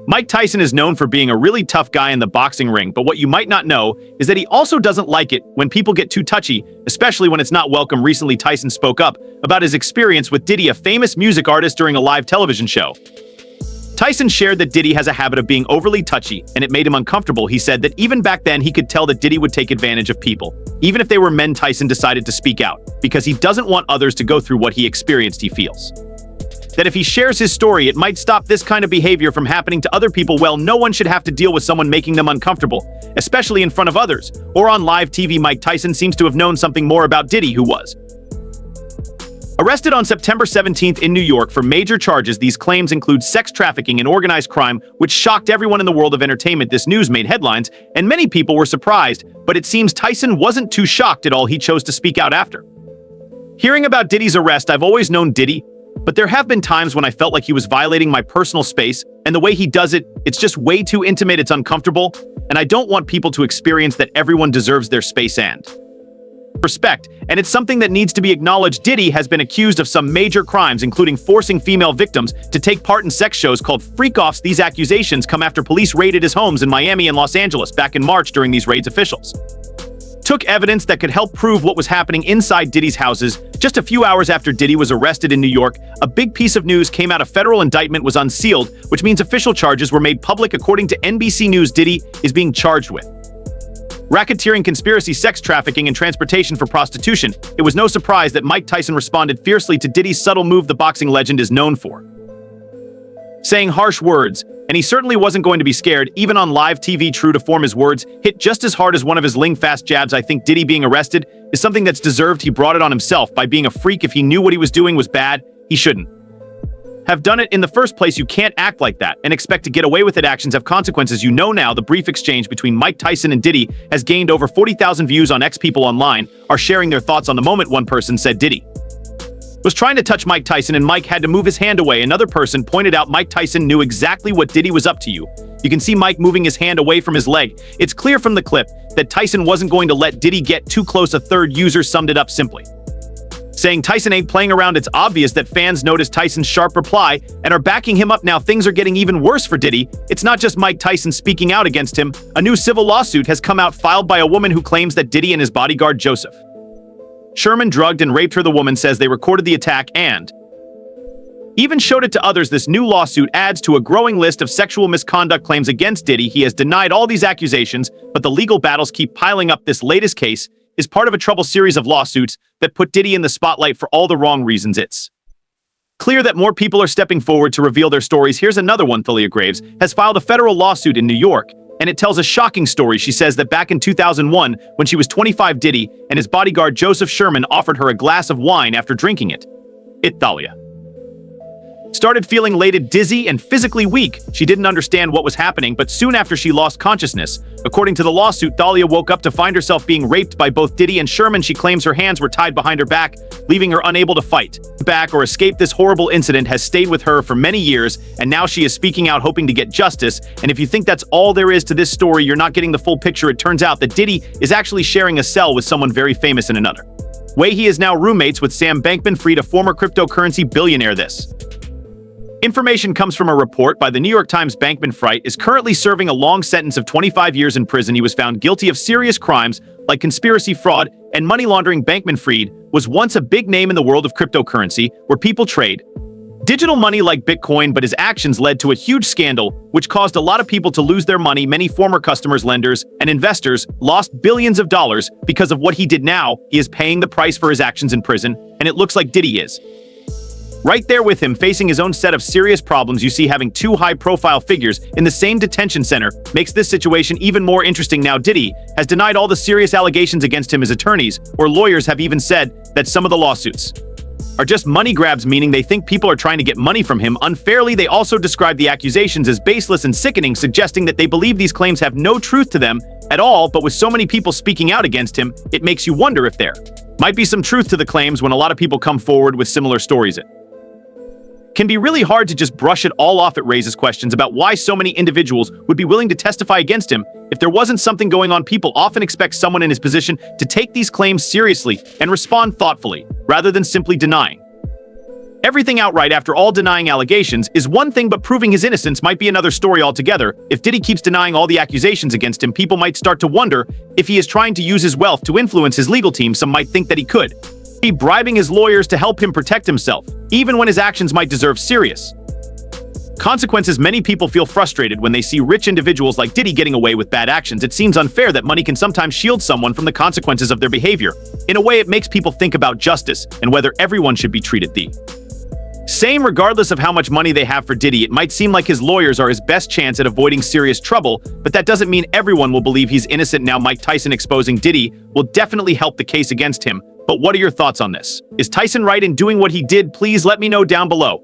Mike Tyson is known for being a really tough guy in the boxing ring, but what you might not know is that he also doesn't like it when people get too touchy, especially when it's not welcome. Recently, Tyson spoke up about his experience with Diddy, a famous music artist, during a live television show. Tyson shared that Diddy has a habit of being overly touchy, and it made him uncomfortable. He said that even back then he could tell that Diddy would take advantage of people. Even if they were men, Tyson decided to speak out, because he doesn't want others to go through what he experienced. He feels that if he shares his story, it might stop this kind of behavior from happening to other people. Well, no one should have to deal with someone making them uncomfortable, especially in front of others or on live TV. Mike Tyson seems to have known something more about Diddy, who was arrested on September 17th in New York for major charges. These claims include sex trafficking and organized crime, which shocked everyone in the world of entertainment. This news made headlines, and many people were surprised, but it seems Tyson wasn't too shocked at all. He chose to speak out after hearing about Diddy's arrest. I've always known Diddy, but there have been times when I felt like he was violating my personal space, and the way he does it, it's just way too intimate. It's uncomfortable, and I don't want people to experience that. Everyone deserves their space and respect, and it's something that needs to be acknowledged. Diddy has been accused of some major crimes, including forcing female victims to take part in sex shows called freak-offs. These accusations come after police raided his homes in Miami and Los Angeles back in March. During these raids, officials took evidence that could help prove what was happening inside Diddy's houses. Just a few hours after Diddy was arrested in New York, a big piece of news came out. A federal indictment was unsealed, which means official charges were made public. According to NBC News, Diddy is being charged with racketeering, conspiracy, sex trafficking, and transportation for prostitution. It was no surprise that Mike Tyson responded fiercely to Diddy's subtle move. The boxing legend is known for saying harsh words, and he certainly wasn't going to be scared, even on live TV. True to form, his words hit just as hard as one of his fast jabs. I think Diddy being arrested is something that's deserved. He brought it on himself by being a freak. If he knew what he was doing was bad, he shouldn't have done it in the first place. You can't act like that and expect to get away with it. Actions have consequences. You know now. The brief exchange between Mike Tyson and Diddy has gained over 40,000 views on X. People online are sharing their thoughts on the moment. One person said Diddy was trying to touch Mike Tyson and Mike had to move his hand away. Another person pointed out Mike Tyson knew exactly what Diddy was up to. You can see Mike moving his hand away from his leg. It's clear from the clip that Tyson wasn't going to let Diddy get too close. A third user summed it up simply saying Tyson ain't playing around. It's obvious that fans noticed Tyson's sharp reply and are backing him up. Now things are getting even worse for Diddy. It's not just Mike Tyson speaking out against him. A new civil lawsuit has come out, filed by a woman who claims that Diddy and his bodyguard Joseph Sherman drugged and raped her. The woman says they recorded the attack and even showed it to others. This new lawsuit adds to a growing list of sexual misconduct claims against Diddy. He has denied all these accusations, but the legal battles keep piling up. This latest case is part of a troubled series of lawsuits that put Diddy in the spotlight for all the wrong reasons. It's clear that more people are stepping forward to reveal their stories. Here's another one. Thalia Graves has filed a federal lawsuit in New York, and it tells a shocking story. She says that back in 2001, when she was 25, Diddy and his bodyguard Joseph Sherman offered her a glass of wine. After drinking it, Thalia started feeling elated, dizzy, and physically weak. She didn't understand what was happening, but soon after she lost consciousness. According to the lawsuit, Thalia woke up to find herself being raped by both Diddy and Sherman. She claims her hands were tied behind her back, leaving her unable to fight back or escape. This horrible incident has stayed with her for many years, and now she is speaking out, hoping to get justice. And if you think that's all there is to this story, you're not getting the full picture. It turns out that Diddy is actually sharing a cell with someone very famous in another way. He is now roommates with Sam Bankman-Fried, a former cryptocurrency billionaire. This information comes from a report by the New York Times. Bankman-Fried is currently serving a long sentence of 25 years in prison. He was found guilty of serious crimes like conspiracy, fraud, and money laundering. Bankman-Fried was once a big name in the world of cryptocurrency, where people trade digital money like Bitcoin, but his actions led to a huge scandal, which caused a lot of people to lose their money. Many former customers, lenders, and investors lost billions of dollars because of what he did. Now he is paying the price for his actions in prison, and it looks like Diddy is right there with him, facing his own set of serious problems. You see, having two high-profile figures in the same detention center makes this situation even more interesting. Now, Diddy has denied all the serious allegations against him. His attorneys or lawyers have even said that some of the lawsuits are just money grabs, meaning they think people are trying to get money from him unfairly. They also describe the accusations as baseless and sickening, suggesting that they believe these claims have no truth to them at all. But with so many people speaking out against him, it makes you wonder if there might be some truth to the claims. When a lot of people come forward with similar stories, it can be really hard to just brush it all off. It raises questions about why so many individuals would be willing to testify against him if there wasn't something going on. People often expect someone in his position to take these claims seriously and respond thoughtfully, rather than simply denying everything outright after all denying allegations is one thing, but proving his innocence might be another story altogether. If Diddy keeps denying all the accusations against him, people might start to wonder if he is trying to use his wealth to influence his legal team. Some might think that he could be bribing his lawyers to help him protect himself, even when his actions might deserve serious consequences. Many people feel frustrated when they see rich individuals like Diddy getting away with bad actions. It seems unfair that money can sometimes shield someone from the consequences of their behavior. In a way, it makes people think about justice and whether everyone should be treated the same regardless of how much money they have. For Diddy, it might seem like his lawyers are his best chance at avoiding serious trouble, but that doesn't mean everyone will believe he's innocent. Now, Mike Tyson exposing Diddy will definitely help the case against him. But what are your thoughts on this? Is Tyson right in doing what he did? Please let me know down below.